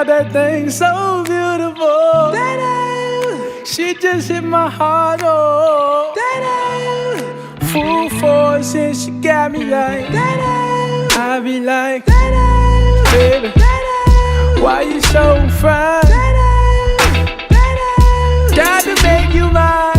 God, that thing so beautiful. She just hit my heart, oh. Full force and she got me like, I be like, baby, why you so fine? Got to make you mine.